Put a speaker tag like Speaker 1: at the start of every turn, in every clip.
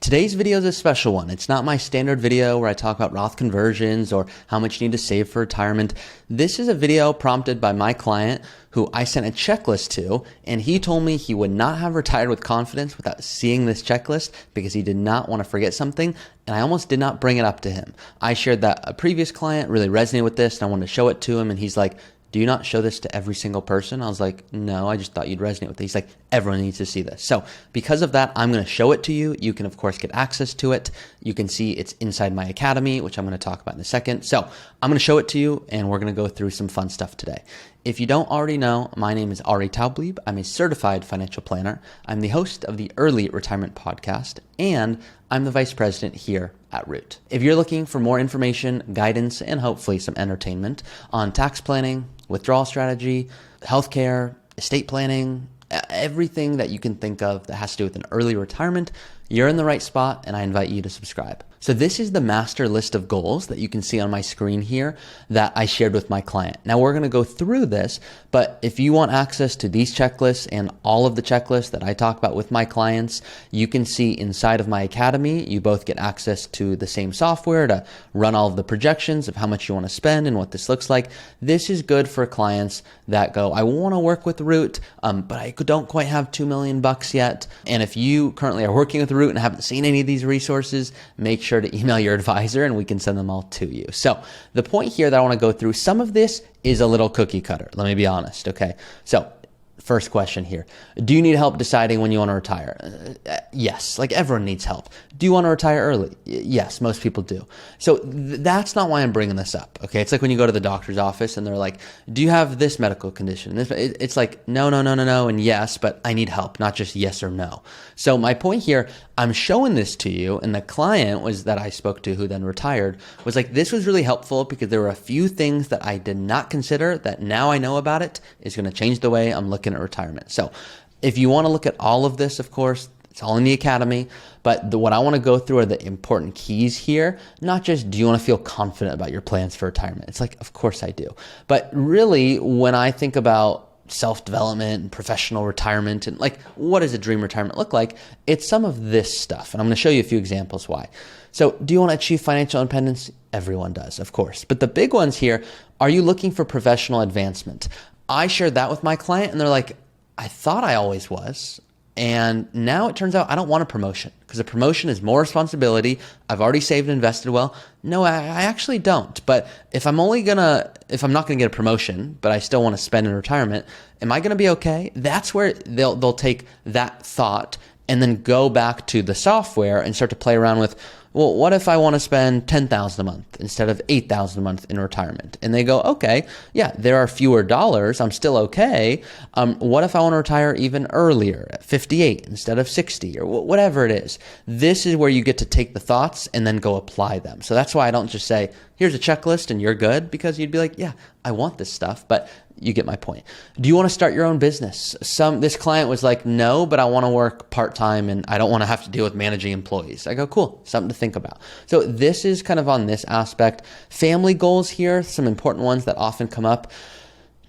Speaker 1: Today's video is a special one. It's not my standard video where I talk about Roth conversions or how much you need to save for retirement. This is a video prompted by my client who I sent a checklist to, and he told me he would not have retired with confidence without seeing this checklist because he did not want to forget something, and I almost did not bring it up to him. I shared that a previous client really resonated with this, and I wanted to show it to him, and he's like, "Do you not show this to every single person?" I was like, "No, I just thought you'd resonate with it." He's like, "Everyone needs to see this." So because of that, I'm going to show it to you. You can, of course, get access to it. You can see it's inside my academy, which I'm going to talk about in a second. So I'm going to show it to you, and we're going to go through some fun stuff today. If you don't already know, my name is Taublieb. I'm a certified financial planner. I'm the host of the Early Retirement Podcast, and I'm the vice president here at Root. If you're looking for more information, guidance, and hopefully some entertainment on tax planning, withdrawal strategy, healthcare, estate planning, everything that you can think of that has to do with an early retirement, you're in the right spot, and I invite you to subscribe. So this is the master list of goals that you can see on my screen here that I shared with my client. Now we're going to go through this, but if you want access to these checklists and all of the checklists that I talk about with my clients, you can see inside of my academy, you both get access to the same software to run all of the projections of how much you want to spend and what this looks like. This is good for clients that go, I want to work with Root, but I don't quite have $2 million yet. And if you currently are working with Root and haven't seen any of these resources, make sure to email your advisor and we can send them all to you. So the point here that I want to go through, some of this is a little cookie cutter. Let me be honest. Okay. So first question here. Do you need help deciding when you want to retire? Yes. Like everyone needs help. Do you want to retire early? Yes, most people do. So that's not why I'm bringing this up. Okay. It's like when you go to the doctor's office and they're like, do you have this medical condition? It's like, no, and yes, but I need help, not just yes or no. So my point here, I'm showing this to you, and the client that I spoke to who then retired was like, this was really helpful because there were a few things that I did not consider that now I know about it is going to change the way I'm looking at retirement. So if you want to look at all of this, of course, it's all in the academy, but what I want to go through are the important keys here, not just do you want to feel confident about your plans for retirement? It's like, of course I do. But really, when I think about self-development and professional retirement and like what does a dream retirement look like, it's some of this stuff. And I'm going to show you a few examples why. So do you want to achieve financial independence? Everyone does, of course. But the big ones here, are you looking for professional advancement? I shared that with my client and they're like, I thought I always was. And now it turns out I don't want a promotion because a promotion is more responsibility. I've already saved and invested well. No, I actually don't. But if I'm not going to get a promotion, but I still want to spend in retirement, am I going to be okay? That's where they'll take that thought and then go back to the software and start to play around with, well, what if I want to spend $10,000 a month instead of $8,000 a month in retirement? And they go, okay, yeah, there are fewer dollars. I'm still okay. What if I want to retire even earlier at 58 instead of 60 or whatever it is? This is where you get to take the thoughts and then go apply them. So that's why I don't just say, here's a checklist and you're good, because you'd be like, yeah, I want this stuff, but you get my point. Do you want to start your own business? This client was like, no, but I want to work part-time and I don't want to have to deal with managing employees. I go, cool, something to think about. So this is kind of on this aspect. Family goals here, some important ones that often come up.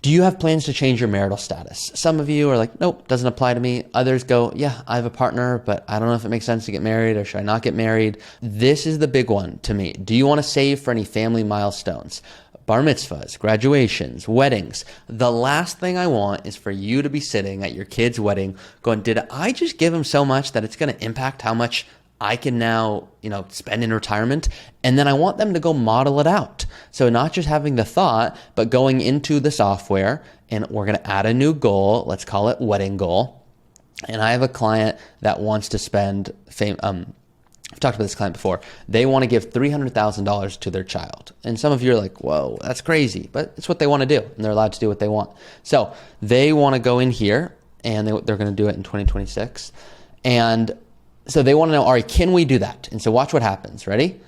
Speaker 1: Do you have plans to change your marital status? Some of you are like, nope, doesn't apply to me. Others go, yeah, I have a partner, but I don't know if it makes sense to get married or should I not get married? This is the big one to me. Do you want to save for any family milestones? Bar mitzvahs, graduations, weddings. The last thing I want is for you to be sitting at your kid's wedding going, did I just give him so much that it's going to impact how much I can now, spend in retirement? And then I want them to go model it out. So not just having the thought, but going into the software, and we're going to add a new goal. Let's call it wedding goal. And I have a client that wants to spend I've talked about this client before. They want to give $300,000 to their child. And some of you are like, whoa, that's crazy. But it's what they want to do, and they're allowed to do what they want. So they want to go in here, and they're going to do it in 2026. And so they want to know, all right, can we do that? And so watch what happens. Ready?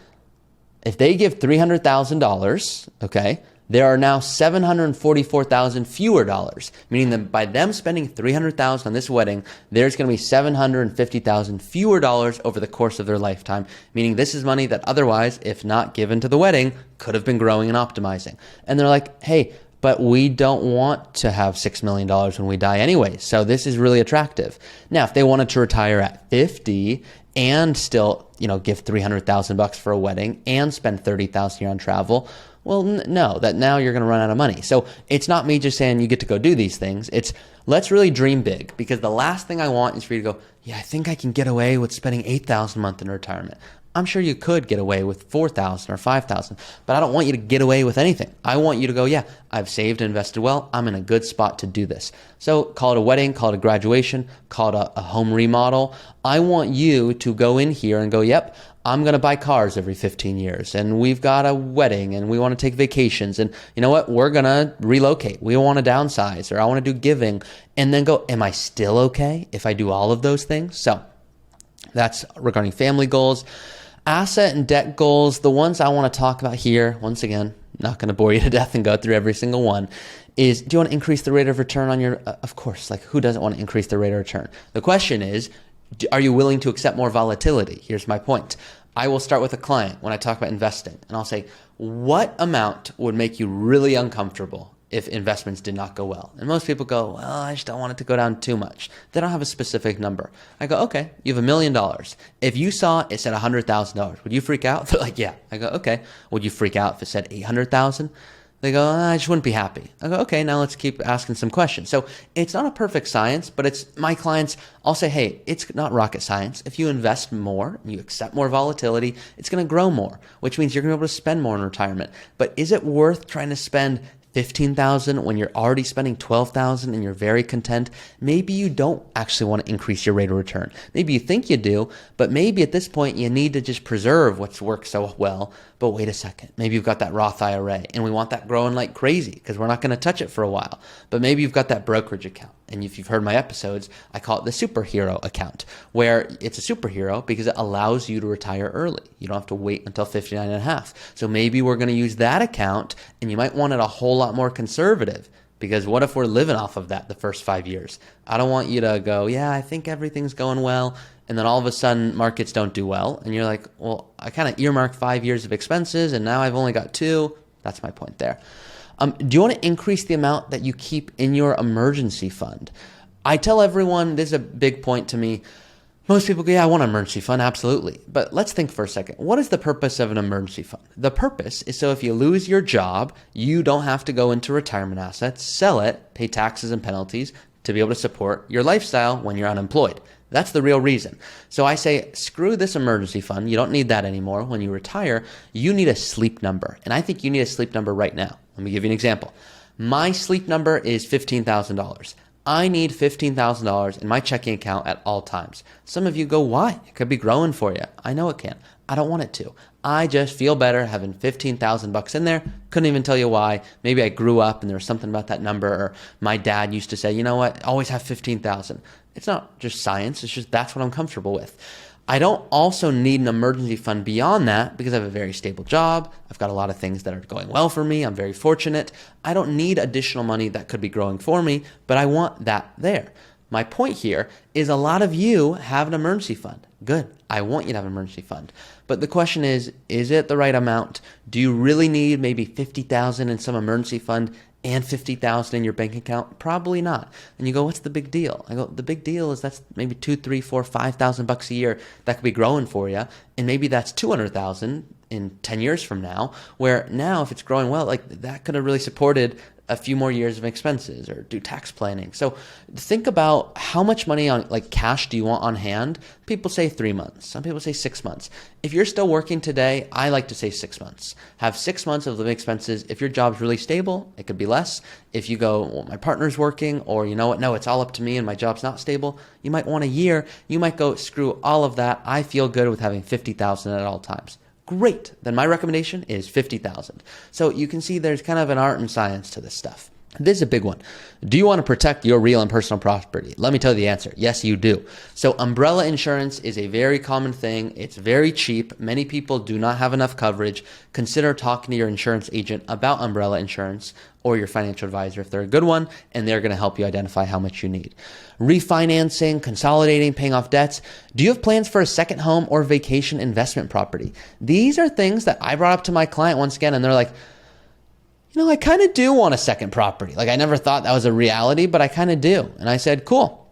Speaker 1: If they give $300,000, okay, there are now $744,000 fewer dollars, meaning that by them spending $300,000 on this wedding, there's going to be $750,000 fewer dollars over the course of their lifetime, meaning this is money that otherwise, if not given to the wedding, could have been growing and optimizing. And they're like, hey, but we don't want to have $6 million when we die anyway. So this is really attractive. Now, if they wanted to retire at 50 and still, give $300,000 for a wedding and spend $30,000 a year on travel, well, no, that now you're going to run out of money. So it's not me just saying you get to go do these things. It's let's really dream big, because the last thing I want is for you to go, yeah, I think I can get away with spending $8,000 a month in retirement. I'm sure you could get away with $4,000 or $5,000, but I don't want you to get away with anything. I want you to go, yeah, I've saved and invested well. I'm in a good spot to do this. So call it a wedding, call it a graduation, call it a home remodel. I want you to go in here and go, yep, I'm going to buy cars every 15 years, and we've got a wedding, and we want to take vacations, and you know what? We're going to relocate. We want to downsize, or I want to do giving, and then go, am I still okay if I do all of those things? So that's regarding family goals. Asset and debt goals, the ones I want to talk about here, once again, not going to bore you to death and go through every single one, is do you want to increase the rate of return on your, of course, like who doesn't want to increase the rate of return? The question is, are you willing to accept more volatility? Here's my point. I will start with a client when I talk about investing, and I'll say, what amount would make you really uncomfortable if investments did not go well? And most people go, well, I just don't want it to go down too much. They don't have a specific number. I go, okay, you have $1 million. If you saw it said $100,000, would you freak out? They're like, yeah. I go, okay. Would you freak out if it said 800,000? They go, I just wouldn't be happy. I go, okay, now let's keep asking some questions. So it's not a perfect science, but it's my clients. I'll say, hey, it's not rocket science. If you invest more and you accept more volatility, it's going to grow more, which means you're going to be able to spend more in retirement. But is it worth trying to spend $15,000 when you're already spending $12,000 and you're very content? Maybe you don't actually want to increase your rate of return. Maybe you think you do, but maybe at this point you need to just preserve what's worked so well. But wait a second, maybe you've got that Roth IRA and we want that growing like crazy because we're not going to touch it for a while. But maybe you've got that brokerage account. And if you've heard my episodes, I call it the superhero account, where it's a superhero because it allows you to retire early. You don't have to wait until 59 and a half. So maybe we're going to use that account, and you might want it a whole lot more conservative, because what if we're living off of that the first 5 years? I don't want you to go, yeah, I think everything's going well, and then all of a sudden markets don't do well, and you're like, well, I kind of earmarked 5 years of expenses, and now I've only got 2. That's my point there. Do you want to increase the amount that you keep in your emergency fund? I tell everyone, this is a big point to me. Most people go, yeah, I want an emergency fund, absolutely. But let's think for a second. What is the purpose of an emergency fund? The purpose is so if you lose your job, you don't have to go into retirement assets, sell it, pay taxes and penalties to be able to support your lifestyle when you're unemployed. That's the real reason. So I say, screw this emergency fund. You don't need that anymore. When you retire, you need a sleep number. And I think you need a sleep number right now. Let me give you an example. My sleep number is $15,000. I need $15,000 in my checking account at all times. Some of you go, why? It could be growing for you. I know it can. I don't want it to. I just feel better having $15,000 in there. Couldn't even tell you why. Maybe I grew up and there was something about that number, or my dad used to say, you know what, always have 15,000. It's not just science. It's just that's what I'm comfortable with. I don't also need an emergency fund beyond that because I have a very stable job. I've got a lot of things that are going well for me. I'm very fortunate. I don't need additional money that could be growing for me, but I want that there. My point here is a lot of you have an emergency fund. Good. I want you to have an emergency fund. But the question is it the right amount? Do you really need maybe $50,000 in some emergency fund and $50,000 in your bank account? Probably not. And you go, what's the big deal? I go, the big deal is that's maybe $2,000, $3,000, $4,000, $5,000 a year that could be growing for you. And maybe that's $200,000 in 10 years from now, where now if it's growing well, like that could have really supported a few more years of expenses or do tax planning. So think about how much money on like cash do you want on hand? People say 3 months. Some people say 6 months. If you're still working today, I like to say 6 months. Have 6 months of living expenses. If your job's really stable, it could be less. If you go, well, my partner's working, or you know what, no, it's all up to me and my job's not stable, you might want a year. You might go, screw all of that. I feel good with having $50,000 at all times. Great. Then my recommendation is $50,000. So you can see there's kind of an art and science to this stuff. This is a big one. Do you want to protect your real and personal property? Let me tell you the answer. Yes, you do. So umbrella insurance is a very common thing. It's very cheap. Many people do not have enough coverage. Consider talking to your insurance agent about umbrella insurance, or your financial advisor if they're a good one, and they're going to help you identify how much you need. Refinancing, consolidating, paying off debts. Do you have plans for a second home or vacation investment property? These are things that I brought up to my client once again, and they're like, I kind of do want a second property. Like I never thought that was a reality, but I kind of do. And I said, cool.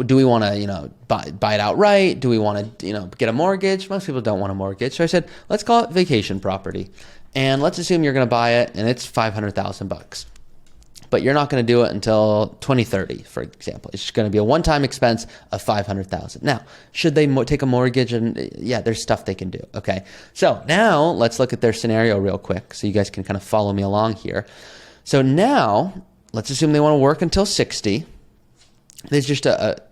Speaker 1: Do we want to, buy it outright? Do we want to, get a mortgage? Most people don't want a mortgage. So I said, let's call it vacation property. And let's assume you're going to buy it and it's $500,000. But you're not going to do it until 2030, for example. It's just going to be a one-time expense of $500,000. Now, should they take a mortgage? And yeah, there's stuff they can do. Okay. So now let's look at their scenario real quick so you guys can kind of follow me along here. So now let's assume they want to work until 60. There's just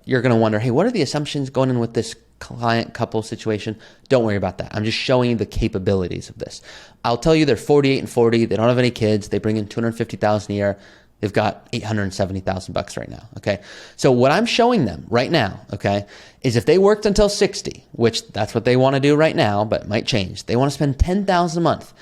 Speaker 1: you're going to wonder, hey, what are the assumptions going in with this client couple situation? Don't worry about that. I'm just showing you the capabilities of this. I'll tell you they're 48 and 40. They don't have any kids. They bring in $250,000 a year. They've got $870,000 right now. Okay. So what I'm showing them right now, okay, is if they worked until 60, which that's what they want to do right now, but it might change. They want to spend $10,000 a month,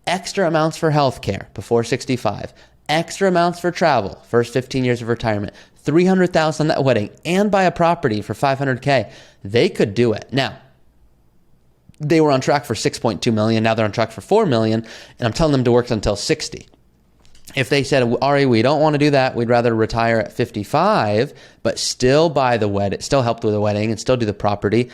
Speaker 1: extra amounts for healthcare before 65, extra amounts for travel, first 15 years of retirement, $300,000 on that wedding, and buy a property for $500K. They could do it. Now, they were on track for $6.2 million. Now they're on track for $4 million, and I'm telling them to work until 60. If they said, Ari, we don't want to do that, we'd rather retire at 55, but still buy the wedding, still help with the wedding and still do the property,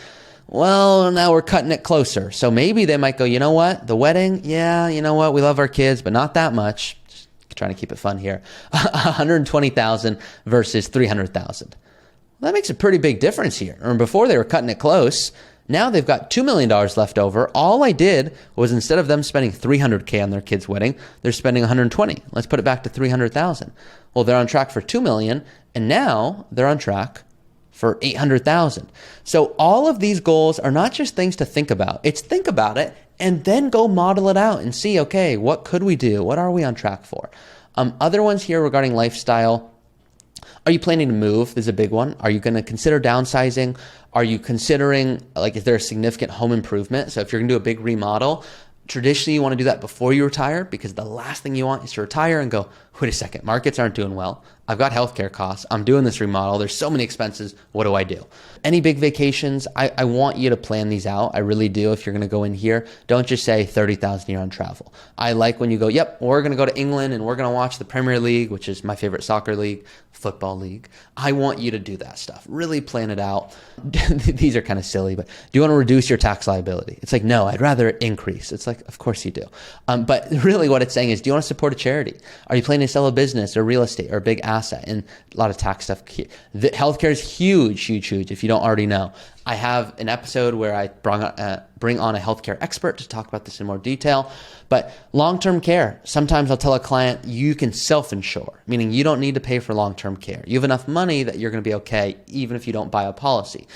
Speaker 1: well, now we're cutting it closer. So maybe they might go, you know what, the wedding, yeah, you know what, we love our kids, but not that much. Just trying to keep it fun here. $120,000 versus $300,000. Well, that makes a pretty big difference here. Remember, before they were cutting it close. Now they've got $2 million left over. All I did was instead of them spending $300K on their kid's wedding, they're spending $120. Let's put it back to $300,000. Well, they're on track for $2 million, and now they're on track for $800,000. So all of these goals are not just things to think about. It's think about it and then go model it out and see, okay, what could we do? What are we on track for? Other ones here regarding lifestyle. Are you planning to move? This is a big one. Are you going to consider downsizing? Are you considering, is there a significant home improvement? So if you're going to do a big remodel, traditionally you want to do that before you retire, because the last thing you want is to retire and go, wait a second, markets aren't doing well. I've got healthcare costs. I'm doing this remodel. There's so many expenses. What do I do? Any big vacations? I want you to plan these out. I really do. If you're going to go in here, don't just say $30,000 a year on travel. I like when you go, yep, we're going to go to England and we're going to watch the Premier League, which is my favorite soccer league, football league. I want you to do that stuff. Really plan it out. These are kind of silly, but do you want to reduce your tax liability? It's like, no, I'd rather it increase. It's like, of course you do. But really what it's saying is, do you want to support a charity? Are you planning to sell a business or real estate or a big asset? And a lot of tax stuff. The healthcare is huge, huge, huge. If you don't already know, I have an episode where I bring on a healthcare expert to talk about this in more detail. But long-term care, sometimes I'll tell a client, you can self-insure, meaning you don't need to pay for long-term care. You have enough money that you're going to be okay, even if you don't buy a policy.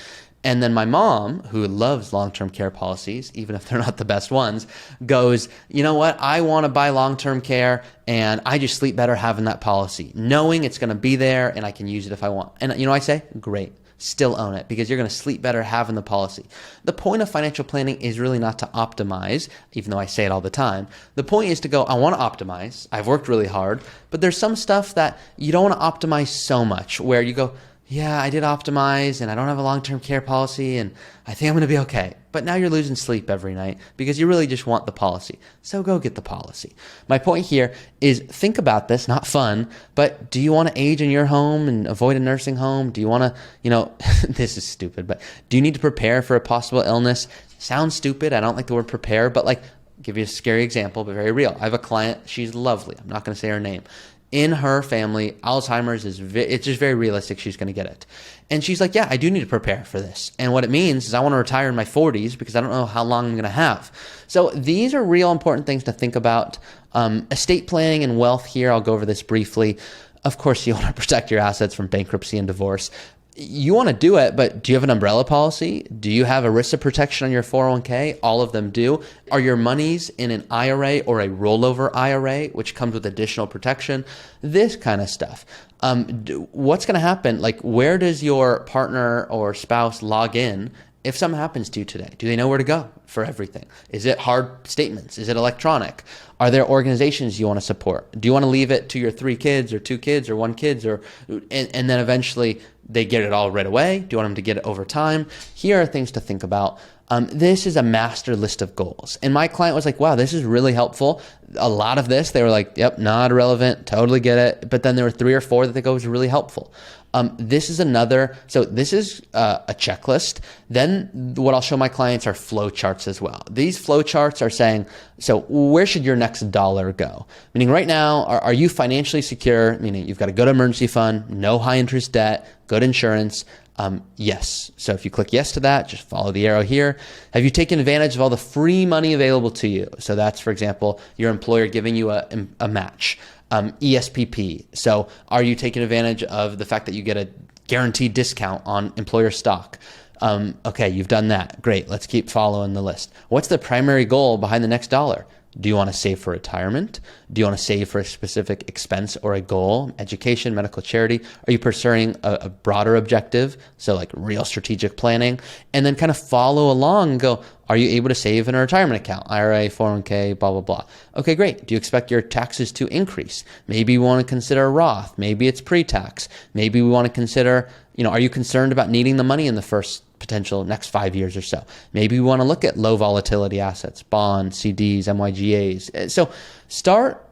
Speaker 1: And then my mom, who loves long-term care policies, even if they're not the best ones, goes, you know what? I want to buy long-term care and I just sleep better having that policy, knowing it's going to be there and I can use it if I want. And I say, great, still own it, because you're going to sleep better having the policy. The point of financial planning is really not to optimize, even though I say it all the time. The point is to go, I want to optimize. I've worked really hard, but there's some stuff that you don't want to optimize so much where you go, yeah, I did optimize and I don't have a long-term care policy and I think I'm going to be okay. But now you're losing sleep every night because you really just want the policy. So go get the policy. My point here is think about this, not fun, but do you want to age in your home and avoid a nursing home? Do you want to, this is stupid, but do you need to prepare for a possible illness? Sounds stupid. I don't like the word prepare, but give you a scary example, but very real. I have a client. She's lovely. I'm not going to say her name. In her family, Alzheimer's it's just very realistic she's going to get it. And she's like, yeah, I do need to prepare for this. And what it means is I want to retire in my 40s because I don't know how long I'm going to have. So these are real important things to think about. Estate planning and wealth here, I'll go over this briefly. Of course, you want to protect your assets from bankruptcy and divorce. You want to do it, but do you have an umbrella policy? Do you have ERISA protection on your 401k? All of them do. Are your monies in an IRA or a rollover IRA, which comes with additional protection? This kind of stuff. What's going to happen? Where does your partner or spouse log in if something happens to you today? Do they know where to go for everything? Is it hard statements? Is it electronic? Are there organizations you want to support? Do you want to leave it to your 3 kids or 2 kids or 1 kid, and then eventually they get it all right away? Do you want them to get it over time? Here are things to think about. This is a master list of goals. And my client was like, wow, this is really helpful. A lot of this, they were like, yep, not relevant, totally get it. But then there were 3 or 4 that they go was really helpful. This is another, so this is a checklist. Then what I'll show my clients are flow charts as well. These flow charts are saying, so where should your next dollar go? Meaning right now, are you financially secure? Meaning you've got a good emergency fund, no high interest debt, good insurance. Yes. So if you click yes to that, just follow the arrow here. Have you taken advantage of all the free money available to you? So that's, for example, your employer giving you a match. ESPP. So are you taking advantage of the fact that you get a guaranteed discount on employer stock? Okay, you've done that. Great. Let's keep following the list. What's the primary goal behind the next dollar? Do you want to save for retirement? Do you want to save for a specific expense or a goal? Education, medical, charity? Are you pursuing a broader objective? So like real strategic planning, and then kind of follow along and go, are you able to save in a retirement account? IRA, 401k, blah, blah, blah. Okay, great. Do you expect your taxes to increase? Maybe you want to consider Roth. Maybe it's pre-tax. Maybe we want to consider, are you concerned about needing the money in the first potential next 5 years or so? Maybe we want to look at low volatility assets, bonds, CDs, MYGAs. So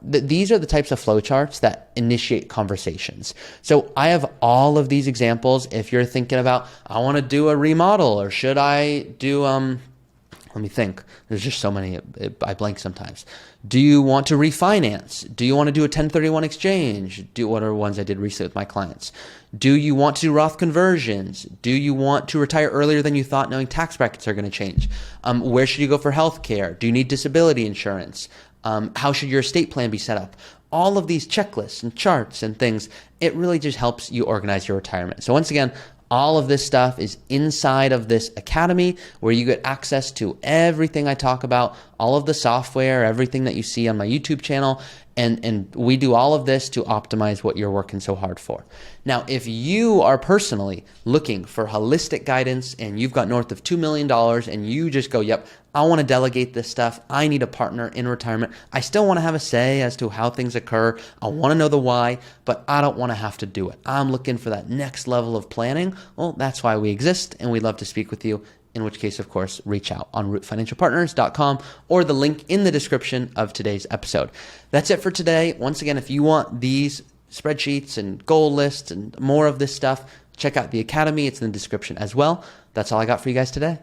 Speaker 1: these are the types of flowcharts that initiate conversations. So I have all of these examples. If you're thinking about, I want to do a remodel, or should I do, let me think. There's just so many, I blank sometimes. Do you want to refinance? Do you want to do a 1031 exchange? What are ones I did recently with my clients? Do you want to do Roth conversions? Do you want to retire earlier than you thought, knowing tax brackets are going to change? Where should you go for healthcare? Do you need disability insurance? How should your estate plan be set up? All of these checklists and charts and things, it really just helps you organize your retirement. So once again, all of this stuff is inside of this academy where you get access to everything I talk about, all of the software, everything that you see on my YouTube channel. And we do all of this to optimize what you're working so hard for. Now, if you are personally looking for holistic guidance and you've got north of $2 million and you just go, yep, I want to delegate this stuff. I need a partner in retirement. I still want to have a say as to how things occur. I want to know the why, but I don't want to have to do it. I'm looking for that next level of planning. Well, that's why we exist, and we'd love to speak with you. In which case, of course, reach out on rootfinancialpartners.com or the link in the description of today's episode. That's it for today. Once again, if you want these spreadsheets and goal lists and more of this stuff, check out the Academy. It's in the description as well. That's all I got for you guys today.